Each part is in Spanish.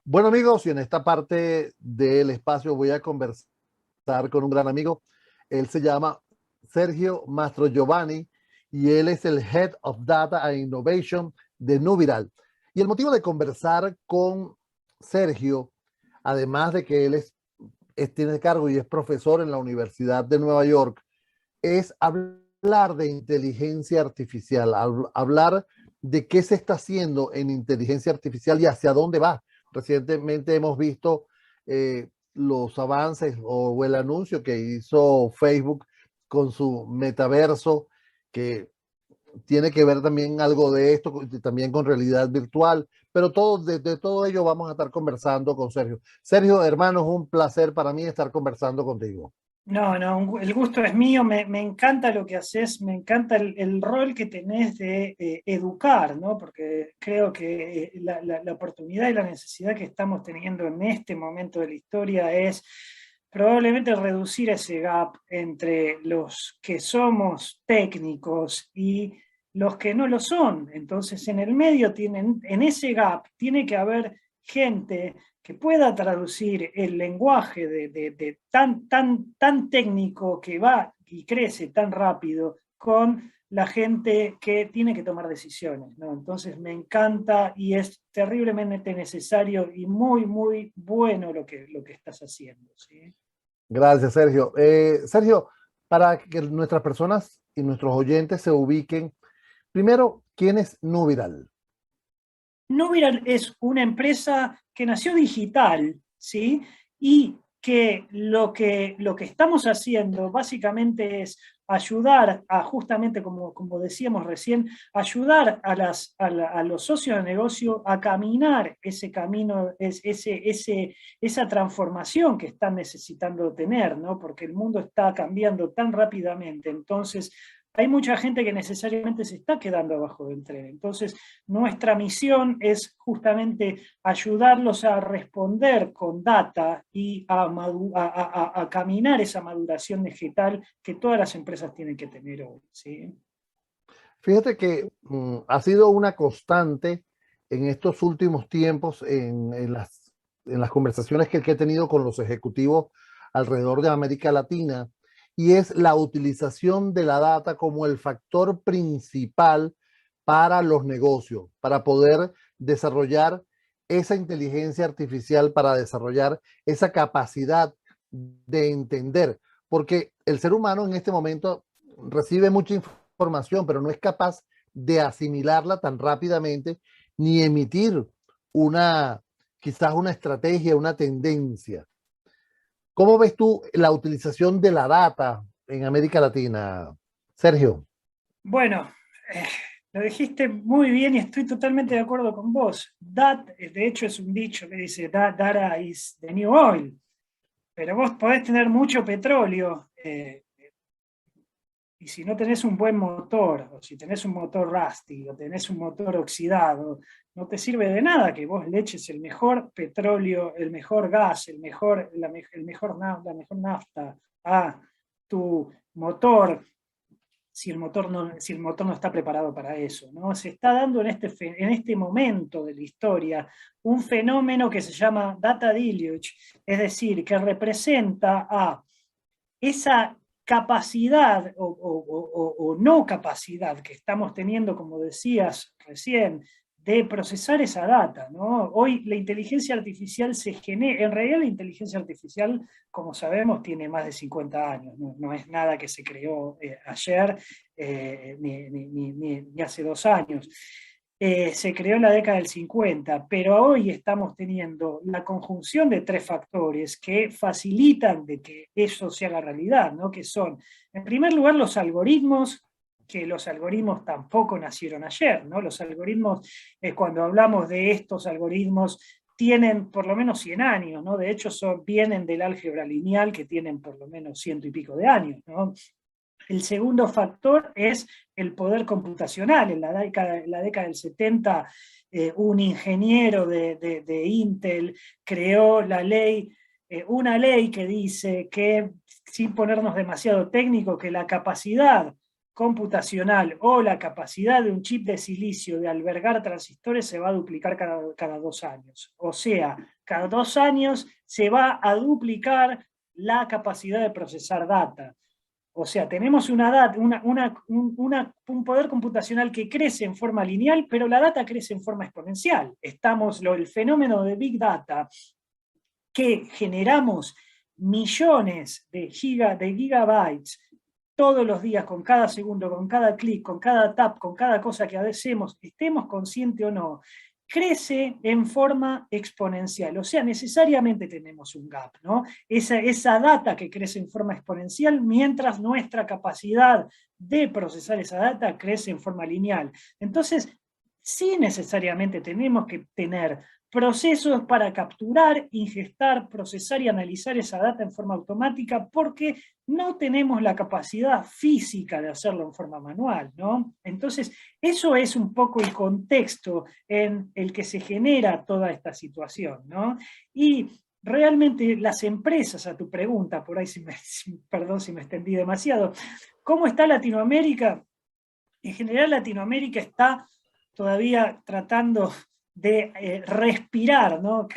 Bueno amigos, y en esta parte del espacio voy a conversar con un gran amigo. Él se llama Sergio Mastro Giovanni y él es el Head of Data and Innovation de Nuviral. Y el motivo de conversar con Sergio, además de que tiene cargo y es profesor en la Universidad de Nueva York, es hablar de inteligencia artificial, hablar de qué se está haciendo en inteligencia artificial y hacia dónde va. Recientemente hemos visto los avances o el anuncio que hizo Facebook con su metaverso, que tiene que ver también algo de esto, también con realidad virtual, pero de todo ello vamos a estar conversando con Sergio. Sergio, hermano, es un placer para mí estar conversando contigo. No, no, el gusto es mío, me encanta lo que haces, me encanta el rol que tenés de educar, ¿no? Porque creo que la oportunidad y la necesidad que estamos teniendo en este momento de la historia es probablemente reducir ese gap entre los que somos técnicos y los que no lo son. Entonces, en el medio en ese gap tiene que haber gente que pueda traducir el lenguaje de tan técnico que va y crece tan rápido con la gente que tiene que tomar decisiones, ¿no? Entonces me encanta y es terriblemente necesario y muy bueno lo que estás haciendo, ¿sí? Gracias, Sergio. Sergio, para que nuestras personas y nuestros oyentes se ubiquen, primero, ¿quién es Nuviral? Nubiral es una empresa que nació digital, ¿sí? Y que lo que estamos haciendo básicamente es ayudar a, justamente como decíamos recién, ayudar a los socios de negocio a caminar ese camino, esa transformación que están necesitando tener, ¿no? Porque el mundo está cambiando tan rápidamente. Entonces, hay mucha gente que necesariamente se está quedando abajo del tren. Entonces, nuestra misión es justamente ayudarlos a responder con data y a caminar esa maduración digital que todas las empresas tienen que tener hoy, ¿sí? Fíjate que ha sido una constante en estos últimos tiempos en las conversaciones que he tenido con los ejecutivos alrededor de América Latina, y es la utilización de la data como el factor principal para los negocios, para poder desarrollar esa inteligencia artificial, para desarrollar esa capacidad de entender, porque el ser humano en este momento recibe mucha información, pero no es capaz de asimilarla tan rápidamente ni emitir una, quizás una estrategia, una tendencia. ¿Cómo ves tú la utilización de la data en América Latina, Sergio? Bueno, eh, lo dijiste muy bien y estoy totalmente de acuerdo con vos. De hecho, es un dicho que dice, data is the new oil, pero vos podés tener mucho petróleo, y si no tenés un buen motor, o si tenés un motor rusty, o tenés un motor oxidado, no te sirve de nada que vos le eches el mejor petróleo, el mejor gas, la mejor nafta a tu motor, si el motor no está preparado para eso, ¿no? Se está dando en este momento de la historia un fenómeno que se llama data deluge, es decir, que representa a esa capacidad o no capacidad que estamos teniendo, como decías recién, de procesar esa data, ¿no? Hoy la inteligencia artificial se genera, en realidad la inteligencia artificial, como sabemos, tiene más de 50 años, no es nada que se creó ayer ni hace 2 años. Se creó en la década del 50, pero hoy estamos teniendo la conjunción de tres factores que facilitan de que eso se haga realidad, ¿no? Que son, en primer lugar, los algoritmos, que los algoritmos tampoco nacieron ayer, ¿no? Los algoritmos, cuando hablamos de estos algoritmos, tienen por lo menos 100 años, ¿no? De hecho, vienen del álgebra lineal, que tienen por lo menos 100 y pico de años, ¿no? El segundo factor es el poder computacional. En la década del 70, un ingeniero de Intel creó una ley que dice que, sin ponernos demasiado técnico, que la capacidad computacional o la capacidad de un chip de silicio de albergar transistores se va a duplicar cada 2 años. O sea, cada 2 años se va a duplicar la capacidad de procesar data. O sea, tenemos un poder computacional que crece en forma lineal, pero la data crece en forma exponencial. El fenómeno de Big Data, que generamos millones de gigabytes todos los días, con cada segundo, con cada clic, con cada tap, con cada cosa que hacemos, estemos conscientes o no, crece en forma exponencial. O sea, necesariamente tenemos un gap, ¿no? Esa data que crece en forma exponencial, mientras nuestra capacidad de procesar esa data crece en forma lineal. Entonces, sí necesariamente tenemos que tener procesos para capturar, ingestar, procesar y analizar esa data en forma automática, porque no tenemos la capacidad física de hacerlo en forma manual, ¿no? Entonces, eso es un poco el contexto en el que se genera toda esta situación, ¿no? Y realmente las empresas, a tu pregunta, por ahí perdón si me extendí demasiado, ¿cómo está Latinoamérica? En general Latinoamérica está todavía tratando de respirar, ¿no?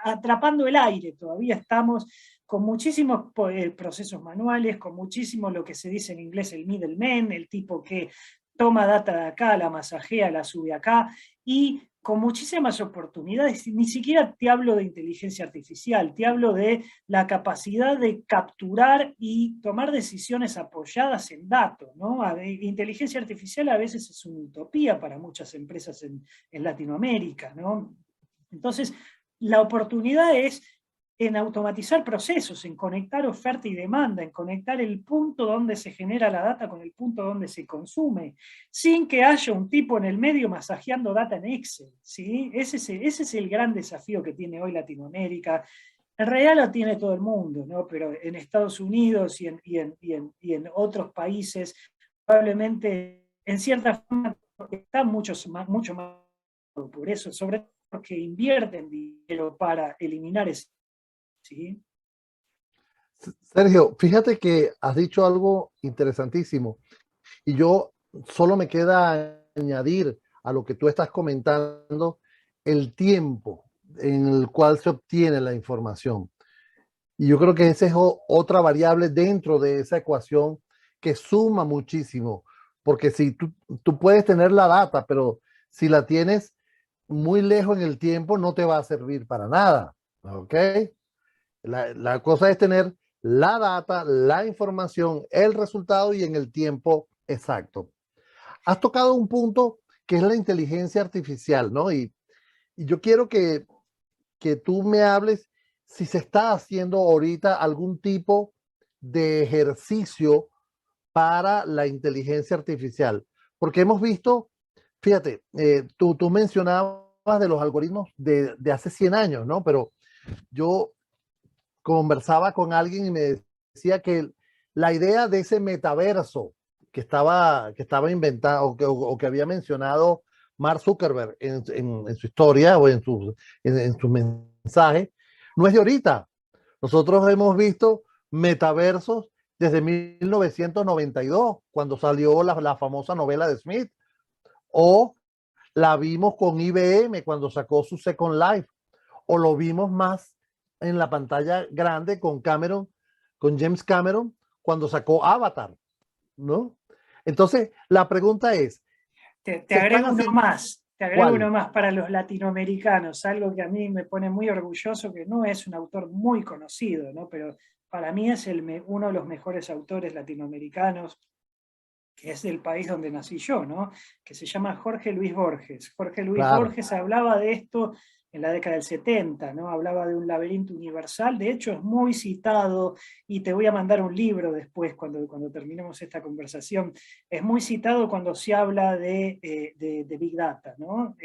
Atrapando el aire. Todavía estamos con muchísimos procesos manuales, con muchísimo lo que se dice en inglés el middleman, el tipo que toma data de acá, la masajea, la sube acá, y con muchísimas oportunidades. Ni siquiera te hablo de inteligencia artificial, te hablo de la capacidad de capturar y tomar decisiones apoyadas en datos, ¿no? Inteligencia artificial a veces es una utopía para muchas empresas en Latinoamérica, ¿no? Entonces, la oportunidad es en automatizar procesos, en conectar oferta y demanda, en conectar el punto donde se genera la data con el punto donde se consume, sin que haya un tipo en el medio masajeando data en Excel, ¿sí? Ese es el gran desafío que tiene hoy Latinoamérica. En realidad lo tiene todo el mundo, ¿no? Pero en Estados Unidos y en otros países, probablemente en cierta forma está mucho más por eso, sobre todo porque invierten dinero para eliminar ese. ¿Sí? Sergio, fíjate que has dicho algo interesantísimo y yo solo me queda añadir a lo que tú estás comentando el tiempo en el cual se obtiene la información. Y yo creo que esa es otra variable dentro de esa ecuación que suma muchísimo, porque si tú puedes tener la data, pero si la tienes muy lejos en el tiempo, no te va a servir para nada, ¿ok? La cosa es tener la data, la información, el resultado y en el tiempo exacto. Has tocado un punto que es la inteligencia artificial, ¿no? Y yo quiero que tú me hables si se está haciendo ahorita algún tipo de ejercicio para la inteligencia artificial. Porque hemos visto, fíjate, tú mencionabas de los algoritmos de hace 100 años, ¿no? Pero yo conversaba con alguien y me decía que la idea de ese metaverso que estaba inventado o que había mencionado Mark Zuckerberg en su historia o en su mensaje, no es de ahorita. Nosotros hemos visto metaversos desde 1992, cuando salió la famosa novela de Smith, o la vimos con IBM cuando sacó su Second Life, o lo vimos más en la pantalla grande con James Cameron, cuando sacó Avatar, ¿no? Entonces, la pregunta es, Te ¿se están agrego uno haciendo más, te agrego cuál? uno más para los latinoamericanos, algo que a mí me pone muy orgulloso, que no es un autor muy conocido, ¿no? Pero para mí es uno de los mejores autores latinoamericanos, que es del país donde nací yo, ¿no? Que se llama Jorge Luis Borges. Jorge Luis Claro, Borges hablaba de esto en la década del 70, ¿no? Hablaba de un laberinto universal, de hecho es muy citado, y te voy a mandar un libro después cuando terminemos esta conversación, es muy citado cuando se habla de Big Data, ¿no?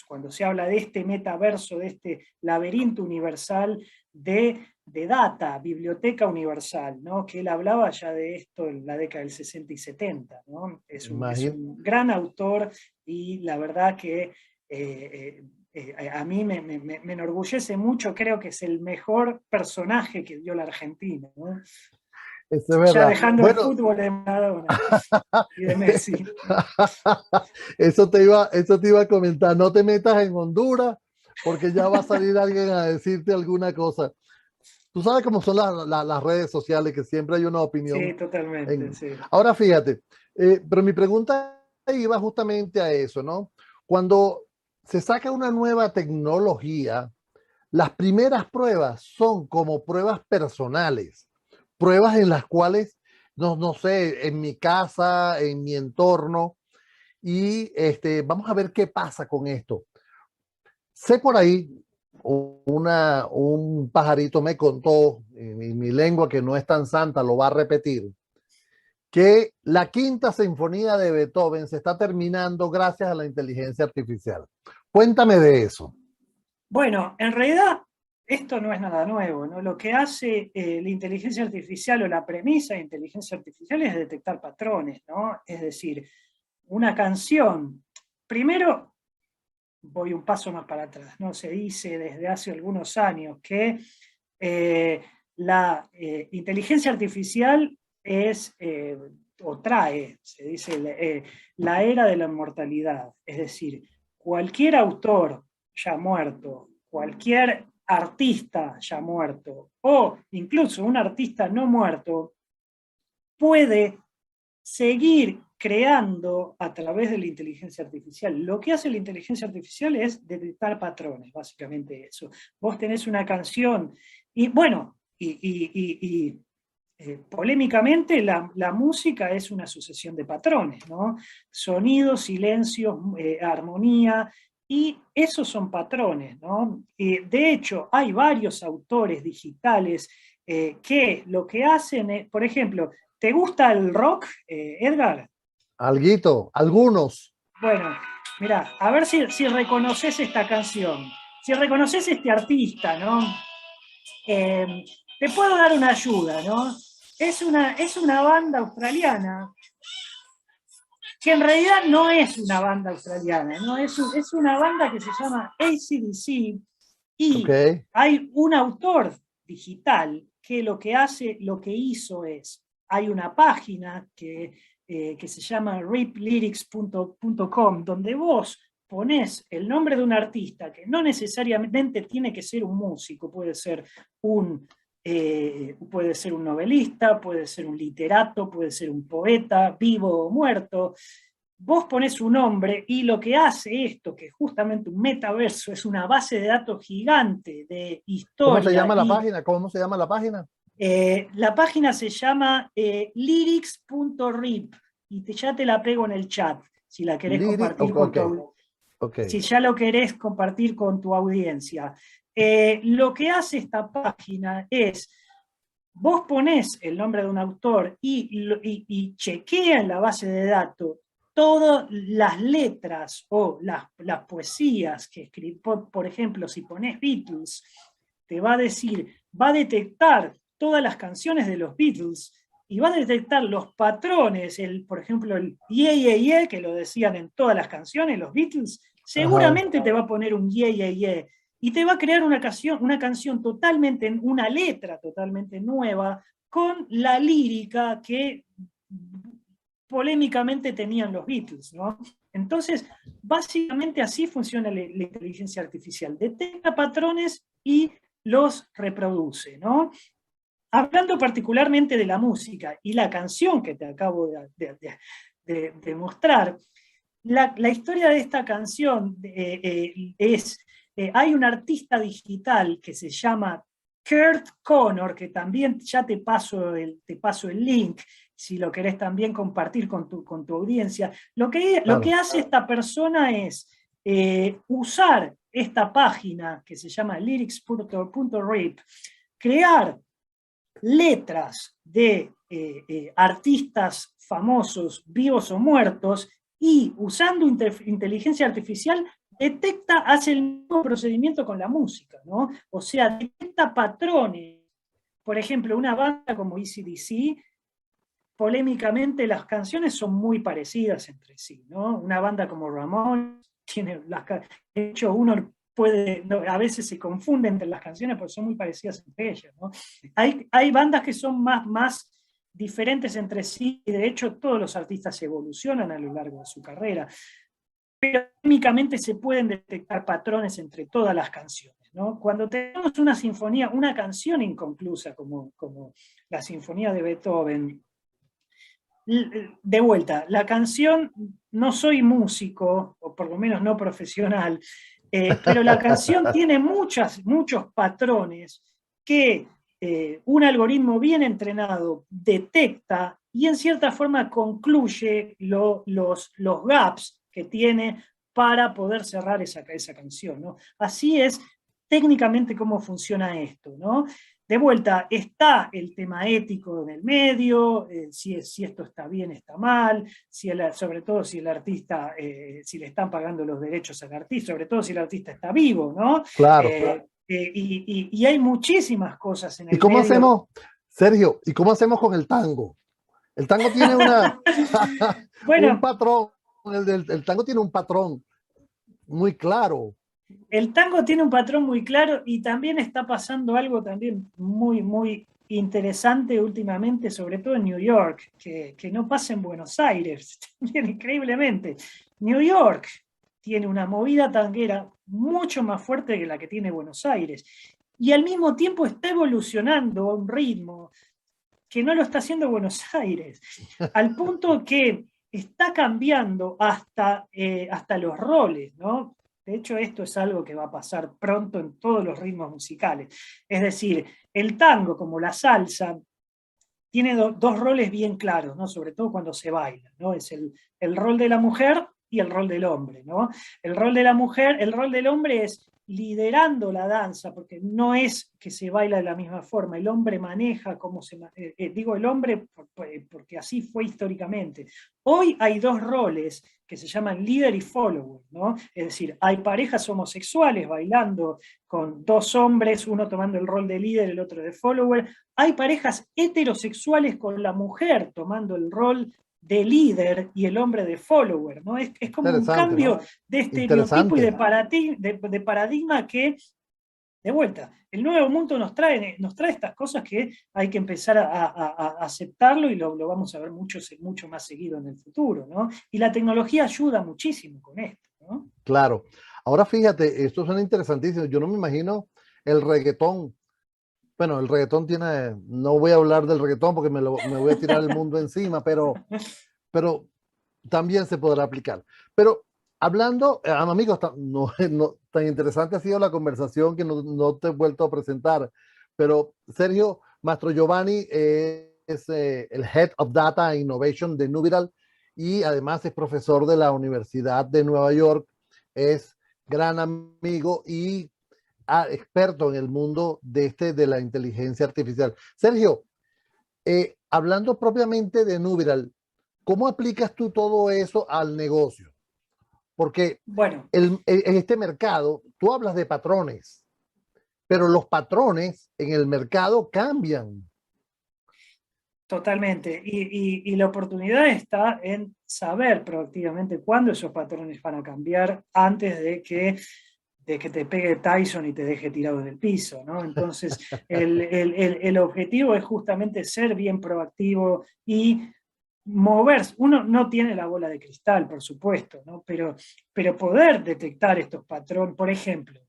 Cuando se habla de este metaverso, de este laberinto universal de data, biblioteca universal, ¿no? Que él hablaba ya de esto en la década del 60 y 70, ¿no? Es imagínate. un gran autor y la verdad que a mí me enorgullece mucho, creo que es el mejor personaje que dio la Argentina, ¿no? Eso es Ya verdad. dejando el Bueno, fútbol de Maradona y de Messi. eso te iba a comentar. No te metas en Honduras porque ya va a salir alguien a decirte alguna cosa. Tú sabes cómo son las redes sociales, que siempre hay una opinión. Sí, totalmente, sí. Ahora fíjate, pero mi pregunta iba justamente a eso, ¿no? Cuando se saca una nueva tecnología, las primeras pruebas son como pruebas personales, pruebas en las cuales, no sé, en mi casa, en mi entorno, y vamos a ver qué pasa con esto. Sé por ahí, un pajarito me contó, en mi lengua que no es tan santa, lo va a repetir, que la quinta sinfonía de Beethoven se está terminando gracias a la inteligencia artificial. Cuéntame de eso. Bueno, en realidad esto no es nada nuevo, ¿no? Lo que hace la inteligencia artificial o la premisa de inteligencia artificial es detectar patrones, ¿no? Es decir, una canción, primero voy un paso más para atrás, ¿no? Se dice desde hace algunos años que la inteligencia artificial es, o trae, se dice, la era de la inmortalidad, es decir, cualquier autor ya muerto, cualquier artista ya muerto, o incluso un artista no muerto, puede seguir creando a través de la inteligencia artificial. Lo que hace la inteligencia artificial es detectar patrones, básicamente eso. Vos tenés una canción y bueno, polémicamente la música es una sucesión de patrones, ¿no? Sonidos, silencios, armonía, y esos son patrones, ¿no? De hecho, hay varios autores digitales que lo que hacen es, por ejemplo, ¿te gusta el rock, Edgar? Alguito, algunos. Bueno, mira, a ver si reconoces esta canción, si reconoces este artista, ¿no? Eh, Te puedo dar una ayuda, ¿no? Es una banda australiana que en realidad no es una banda australiana, ¿no? Es una banda que se llama AC/DC Ok, y hay un autor digital que lo que hizo es, hay una página que se llama riplyrics.com donde vos ponés el nombre de un artista que no necesariamente tiene que ser un músico, puede ser un novelista, puede ser un literato, puede ser un poeta, vivo o muerto. Vos ponés su nombre y lo que hace esto, que es justamente un metaverso, es una base de datos gigante de ¿cómo se historia llama la y página? ¿Cómo se llama la página? la página se llama lyrics.rip y ya te la pego en el chat si la querés Liri, compartir ok, ok. si ya lo querés compartir con tu audiencia. Lo que hace esta página es, vos ponés el nombre de un autor y chequea en la base de datos todas las letras o las poesías que escribió, por ejemplo, si ponés Beatles, te va a decir, va a detectar todas las canciones de los Beatles y va a detectar los patrones, por ejemplo, el yeah, yeah, yeah, que lo decían en todas las canciones, los Beatles, Ajá. seguramente te va a poner un yeah, yeah, yeah y te va a crear una canción totalmente, una letra totalmente nueva con la lírica que polémicamente tenían los Beatles, ¿no? Entonces, básicamente así funciona la inteligencia artificial. Detecta patrones y los reproduce, ¿no? Hablando particularmente de la música y la canción que te acabo de mostrar, la historia de esta canción hay un artista digital que se llama Kurt Connor, que también ya te paso el link, si lo querés también compartir con tu audiencia. Lo que Claro. hace esta persona es usar esta página que se llama lyrics.rip, crear letras de artistas famosos, vivos o muertos, y usando inteligencia artificial detecta, hace el mismo procedimiento con la música, ¿no? O sea, detecta patrones. Por ejemplo, una banda como AC/DC, polémicamente las canciones son muy parecidas entre sí, ¿no? Una banda como Ramones tiene de hecho uno puede, no, a veces se confunde entre las canciones porque son muy parecidas entre ellas, ¿no? Hay bandas que son más diferentes entre sí y de hecho todos los artistas evolucionan a lo largo de su carrera. pero químicamente se pueden detectar patrones entre todas las canciones, ¿no? Cuando tenemos una sinfonía, una canción inconclusa como la sinfonía de Beethoven, de vuelta, la canción, no soy músico, o por lo menos no profesional, pero la canción tiene muchos patrones que un algoritmo bien entrenado detecta y en cierta forma concluye los gaps que tiene para poder cerrar esa canción, ¿no? Así es técnicamente cómo funciona esto, ¿no? De vuelta, está el tema ético en el medio, si esto está bien, está mal, sobre todo si el artista, si le están pagando los derechos al artista, sobre todo si el artista está vivo, ¿no? Claro, claro. Y hay muchísimas cosas en ¿Y el cómo medio. hacemos, Sergio, y cómo hacemos con el tango? El tango tiene una, un Bueno, patrón, el tango tiene un patrón muy claro. el tango tiene un patrón muy claro y también está pasando algo también muy interesante últimamente, sobre todo en New York, que no pasa en Buenos Aires, también increíblemente. New York tiene una movida tanguera mucho más fuerte que la que tiene Buenos Aires y al mismo tiempo está evolucionando a un ritmo que no lo está haciendo Buenos Aires, al punto que está cambiando hasta los roles, ¿no? De hecho, esto es algo que va a pasar pronto en todos los ritmos musicales. Es decir, el tango, como la salsa, tiene dos roles bien claros, ¿no? Sobre todo cuando se baila, ¿no? Es el rol de la mujer y el rol del hombre, ¿no? El rol de la mujer, el rol del hombre es liderando la danza, porque no es que se baila de la misma forma, el hombre maneja cómo digo el hombre porque así fue históricamente. Hoy hay dos roles que se llaman líder y follower, ¿no? Es decir, hay parejas homosexuales bailando con dos hombres, uno tomando el rol de líder, el otro de follower. Hay parejas heterosexuales con la mujer tomando el rol de líder y el hombre de follower, ¿no? Es como un Interesante, cambio ¿no? de estereotipo y Interesante. de paradigma que, de vuelta, el nuevo mundo nos trae estas cosas que hay que empezar a aceptarlo y lo vamos a ver mucho más seguido en el futuro, ¿no? Y la tecnología ayuda muchísimo con esto, ¿no? Claro. Ahora fíjate, esto suena interesantísimo. Yo no me imagino el reggaetón. Bueno, el reggaetón tiene, no voy a hablar del reggaetón porque me voy a tirar el mundo encima, pero también se podrá aplicar. Pero hablando, amigos, no, tan interesante ha sido la conversación que no te he vuelto a presentar, pero Sergio Mastro Giovanni es el Head of Data and Innovation de Nubiral y además es profesor de la Universidad de Nueva York, es gran amigo y experto en el mundo de la inteligencia artificial. Sergio, hablando propiamente de Nubiral, ¿cómo aplicas tú todo eso al negocio? Porque Bueno, en este mercado, tú hablas de patrones, pero los patrones en el mercado cambian. totalmente. Y la oportunidad está en saber proactivamente cuándo esos patrones van a cambiar antes de que te pegue Tyson y te deje tirado en el piso, ¿no? Entonces, el objetivo es justamente ser bien proactivo y moverse. Uno no tiene la bola de cristal, por supuesto, ¿no? Pero poder detectar estos patrones, por ejemplo,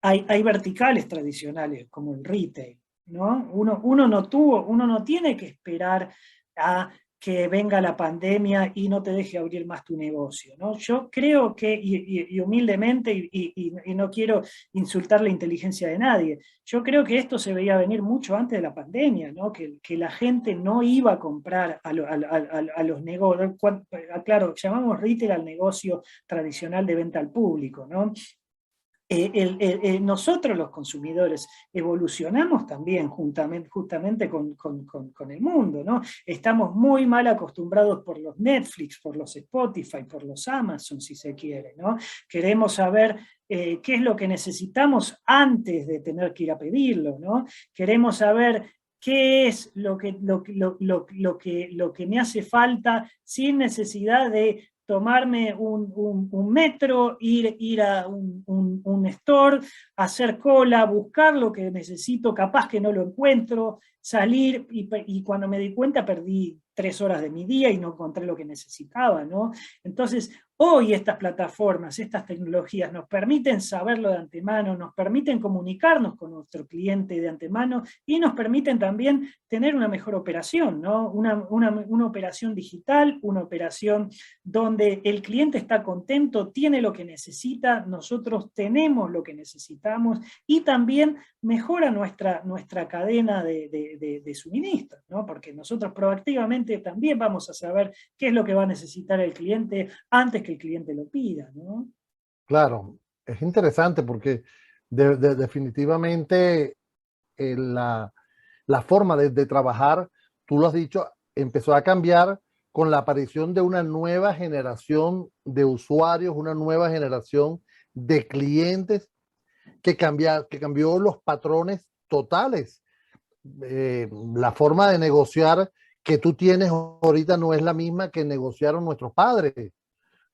hay verticales tradicionales como el retail, ¿no? Uno no tiene que esperar a que venga la pandemia y no te deje abrir más tu negocio, ¿no? Yo creo que, y humildemente, y no quiero insultar la inteligencia de nadie, yo creo que esto se veía venir mucho antes de la pandemia, ¿no? Que la gente no iba a comprar a los negocios, claro, llamamos retail al negocio tradicional de venta al público, ¿no? Nosotros los consumidores evolucionamos también justamente con el mundo, ¿no? Estamos muy mal acostumbrados por los Netflix, por los Spotify, por los Amazon, si se quiere, ¿no? Queremos saber qué es lo que necesitamos antes de tener que ir a pedirlo, ¿no? Queremos saber qué es lo que me hace falta sin necesidad de tomarme un metro, ir a un store, hacer cola, buscar lo que necesito, capaz que no lo encuentro, salir y cuando me di cuenta perdí 3 horas de mi día y no encontré lo que necesitaba, ¿no? Entonces, Hoy estas plataformas, estas tecnologías nos permiten saberlo de antemano, nos permiten comunicarnos con nuestro cliente de antemano y nos permiten también tener una mejor operación, ¿no? Una operación digital, una operación donde el cliente está contento, tiene lo que necesita, nosotros tenemos lo que necesitamos y también mejora nuestra cadena de suministro, ¿no? Porque nosotros proactivamente también vamos a saber qué es lo que va a necesitar el cliente antes que el cliente lo pida, ¿no? Claro, es interesante porque definitivamente la forma de trabajar, tú lo has dicho, empezó a cambiar con la aparición de una nueva generación de usuarios, una nueva generación de clientes que cambió los patrones totales. La forma de negociar que tú tienes ahorita no es la misma que negociaron nuestros padres,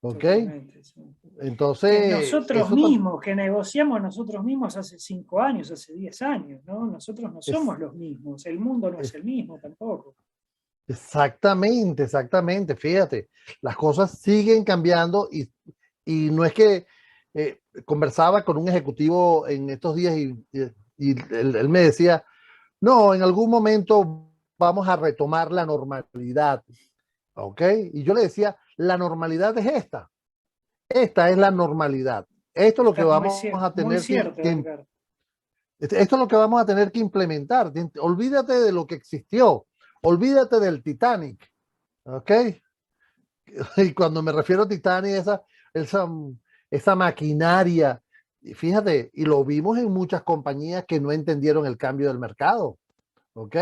¿ok? Totalmente, sí. Que Entonces, nosotros mismos, que negociamos nosotros mismos hace 5 años, hace 10 años, ¿no? Nosotros no es, somos los mismos, el mundo no es es el mismo tampoco. exactamente, exactamente. Fíjate, las cosas siguen cambiando y no es que conversaba con un ejecutivo en estos días y él me decía, no, en algún momento vamos a retomar la normalidad, ¿ok? Y yo le decía, la normalidad es esta. Esta es la normalidad. Esto es lo que Estás vamos a muy tener cierto, Edgar. esto es lo que vamos a tener que implementar. Olvídate de lo que existió. Olvídate del Titanic. ¿Ok? Y cuando me refiero a Titanic, esa, esa maquinaria, y fíjate, y lo vimos en muchas compañías que no entendieron el cambio del mercado. ¿Ok?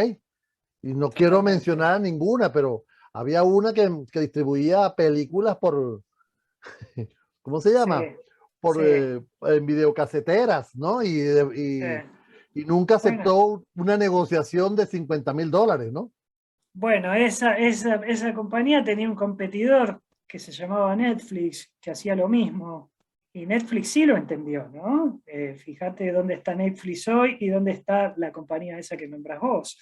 Y no quiero Totalmente. mencionar ninguna, pero había una que distribuía películas por, ¿cómo se Sí, llama? Por sí, en videocaseteras, ¿no? sí. Y nunca Bueno, aceptó una negociación de $50,000, ¿no? bueno, esa compañía tenía un competidor que se llamaba Netflix, que hacía lo mismo. Y Netflix sí lo entendió, ¿no? Fíjate dónde está Netflix hoy y dónde está la compañía esa que nombras vos.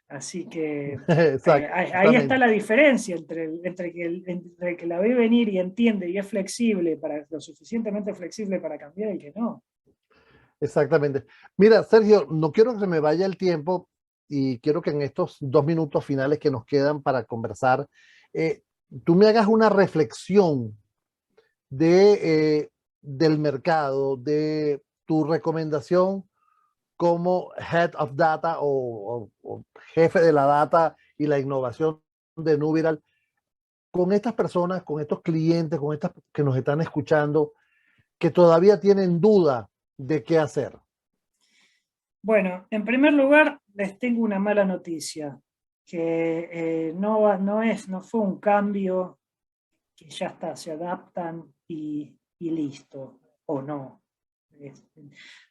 Así que ahí está Exactamente, la diferencia entre el que la ve venir y entiende y es flexible, lo suficientemente flexible para cambiar y que no. exactamente. Mira, Sergio, no quiero que se me vaya el tiempo y quiero que en estos 2 minutos finales que nos quedan para conversar, eh, tú me hagas una reflexión del mercado, de tu recomendación como Head of Data o jefe de la data y la innovación de Nubiral, con estas personas, con estos clientes, con estas que nos están escuchando, que todavía tienen duda de qué hacer. Bueno, en primer lugar, les tengo una mala noticia, que no fue un cambio que ya está, se adaptan y listo, o no. Es-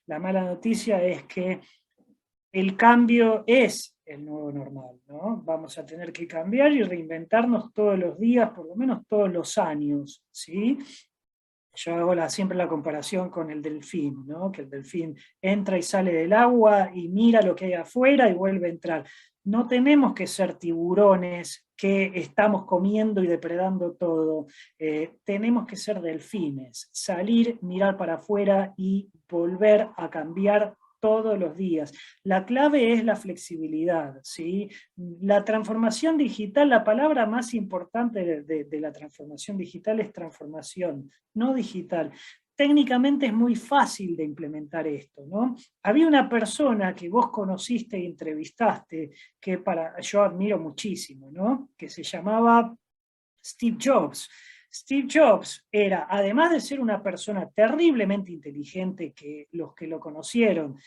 la mala noticia es que el cambio es el nuevo normal, ¿no? Vamos a tener que cambiar y reinventarnos todos los días, por lo menos todos los años, ¿sí? Yo hago siempre la comparación con el delfín, ¿no? Que el delfín entra y sale del agua y mira lo que hay afuera y vuelve a entrar. No tenemos que ser tiburones que estamos comiendo y depredando todo. Tenemos que ser delfines, salir, mirar para afuera y volver a cambiar todos los días. La clave es la flexibilidad, ¿sí? La transformación digital, la palabra más importante de la transformación digital es transformación, no digital. Técnicamente es muy fácil de implementar esto, ¿no? Había una persona que vos conociste y entrevistaste, que yo admiro muchísimo, ¿no? Que se llamaba Steve Jobs. Steve Jobs era, además de ser una persona terriblemente inteligente, que los que lo conocieron,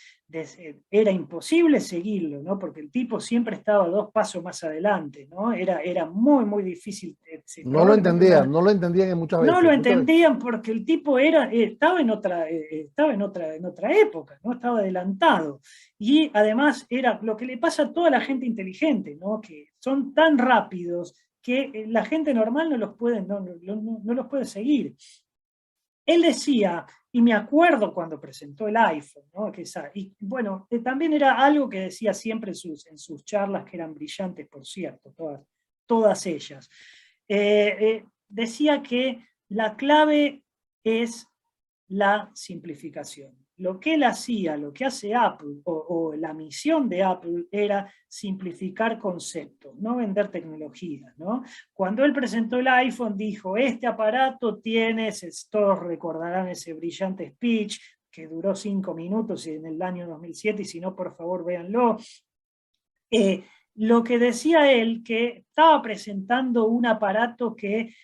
era imposible seguirlo, ¿no? Porque el tipo siempre estaba 2 pasos más adelante, ¿no? Era muy, muy difícil, probablemente No lo entendían en muchas no lo veces, muchas veces. entendían porque el tipo estaba en otra época, ¿no? Estaba adelantado. Y además era lo que le pasa a toda la gente inteligente, ¿no? Que son tan rápidos que la gente normal no los puede seguir. Él decía, y me acuerdo cuando presentó el iPhone, ¿no? Y bueno, también era algo que decía siempre en sus charlas, que eran brillantes, por cierto, todas ellas. Decía que la clave es la simplificación. Lo que él hacía, lo que hace Apple, o la misión de Apple, era simplificar conceptos, no vender tecnología, ¿no? Cuando él presentó el iPhone, dijo, este aparato tiene, todos recordarán ese brillante speech, que duró 5 minutos en el año 2007, y si no, por favor, véanlo. Lo que decía él, que estaba presentando un aparato que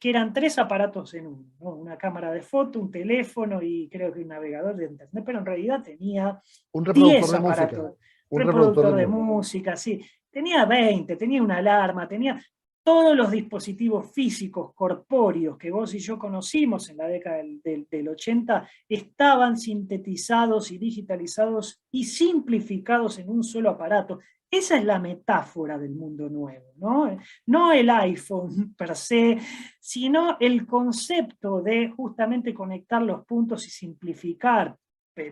eran 3 aparatos en uno, ¿no? Una cámara de foto, un teléfono y creo que un navegador de internet, pero en realidad tenía Un 10 reproductor de música. aparatos, Un reproductor reproductor de de música. música, sí, tenía 20, tenía una alarma, tenía todos los dispositivos físicos, corpóreos, que vos y yo conocimos en la década del 80, estaban sintetizados y digitalizados y simplificados en un solo aparato. Esa es la metáfora del mundo nuevo, ¿no? No el iPhone per se, sino el concepto de justamente conectar los puntos y simplificar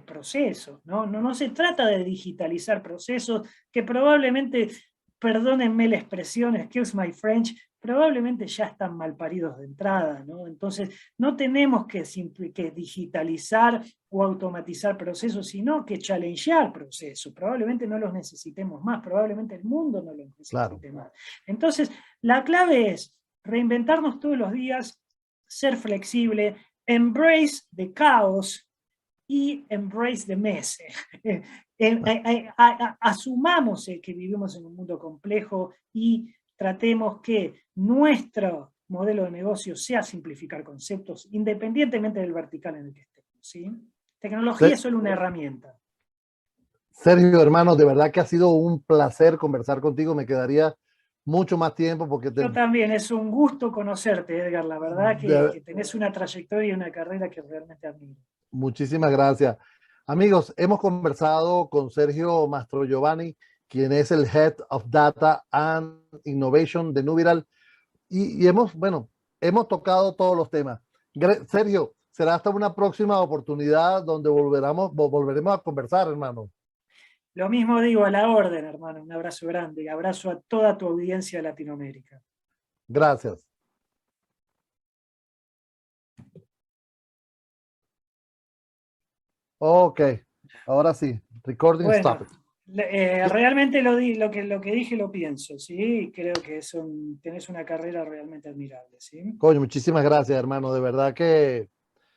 procesos, ¿no? No se trata de digitalizar procesos que probablemente, perdónenme la expresión, excuse my French, probablemente ya están mal paridos de entrada, ¿no? Entonces, no tenemos que digitalizar o automatizar procesos, sino que challengear procesos. Probablemente no los necesitemos más, probablemente el mundo no los necesite más. Entonces, la clave es reinventarnos todos los días, ser flexible, embrace the caos y embrace the mess. Asumamos que vivimos en un mundo complejo y tratemos que nuestro modelo de negocio sea simplificar conceptos, independientemente del vertical en el que estemos, ¿sí? Tecnología es solo una herramienta. Sergio, hermano, de verdad que ha sido un placer conversar contigo. Me quedaría mucho más tiempo porque Yo también, es un gusto conocerte, Edgar. La verdad que tenés una trayectoria y una carrera que realmente admiro. Muchísimas gracias. Amigos, hemos conversado con Sergio Mastrogiovanni, quien es el Head of Data and Innovation de Numeral, y hemos tocado todos los temas. Sergio, será hasta una próxima oportunidad donde volveremos a conversar, hermano. Lo mismo digo, a la orden, hermano. Un abrazo grande y abrazo a toda tu audiencia de Latinoamérica. Gracias. Ok, ahora sí, recording stop. Realmente lo que dije lo pienso, ¿sí? Creo que tenés una carrera realmente admirable, ¿sí? Coño, muchísimas gracias, hermano, de verdad que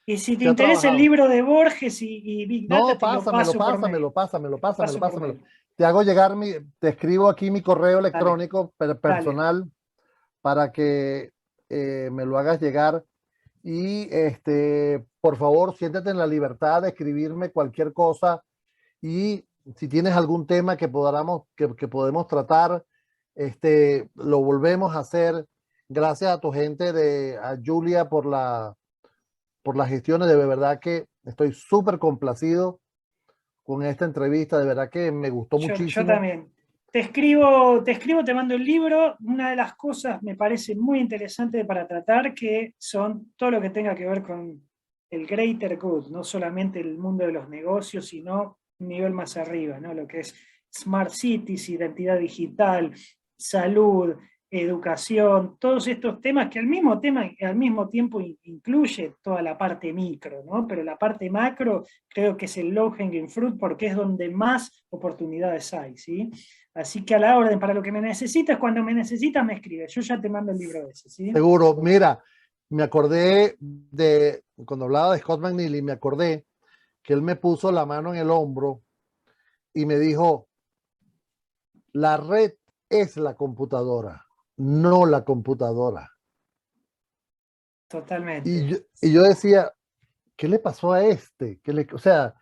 Y si te se ha interesa el trabajado. libro de Borges y Big Data, No, te lo paso por mail. pásamelo. Te hago llegar te escribo aquí mi correo electrónico personal para que me lo hagas llegar. Y por favor, siéntate en la libertad de escribirme cualquier cosa. Y si tienes algún tema que podemos tratar, lo volvemos a hacer. Gracias a tu gente, a Julia, por las gestiones. De verdad que estoy súper complacido con esta entrevista. De verdad que me gustó muchísimo. Yo también. Te escribo, te mando el libro. Una de las cosas me parece muy interesante para tratar, que son todo lo que tenga que ver con el greater good, no solamente el mundo de los negocios, sino un nivel más arriba, ¿no? Lo que es smart cities, identidad digital, salud, educación, todos estos temas que al mismo tiempo incluye toda la parte micro, ¿no? Pero la parte macro creo que es el low hanging fruit, porque es donde más oportunidades hay, ¿sí? Así que a la orden, para lo que me necesitas, cuando me necesitas me escribes, yo ya te mando el libro ese, ¿sí? Seguro. Mira, me acordé cuando hablaba de Scott McNealy, me acordé que él me puso la mano en el hombro y me dijo, la red es la computadora, no la computadora. Totalmente. Y yo decía, ¿qué le pasó a este? O sea,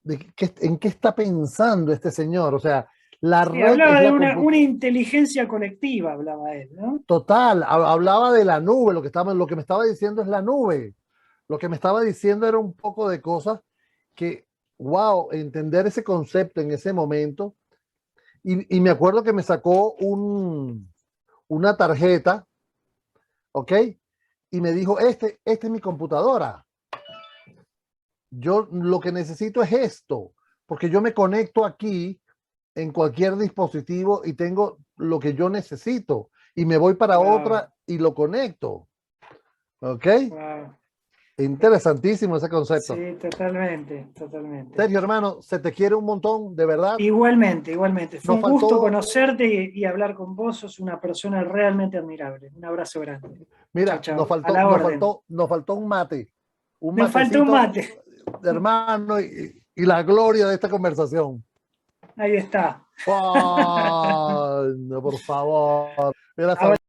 ¿en qué está pensando este señor? O sea, la red hablaba es de la una inteligencia colectiva, hablaba él, ¿no? Total, hablaba de la nube, lo que me estaba diciendo es la nube. Lo que me estaba diciendo era un poco de cosas que, wow, entender ese concepto en ese momento. Y me acuerdo que me sacó una tarjeta, ¿ok? Y me dijo, esta es mi computadora. Yo lo que necesito es esto, porque yo me conecto aquí en cualquier dispositivo y tengo lo que yo necesito y me voy para otra y lo conecto. ¿Ok? Wow. Interesantísimo ese concepto. Sí, totalmente, totalmente. Sergio, hermano, se te quiere un montón, de verdad. Igualmente, igualmente. Fue Nos un gusto faltó, conocerte y hablar con vos. Sos una persona realmente admirable. Un abrazo grande. Chao, mira, chao. A la orden. nos faltó un Me faltó un matecito, mate. hermano, y la gloria de esta conversación. Ahí está. Oh, no, por favor. Mira, Ahora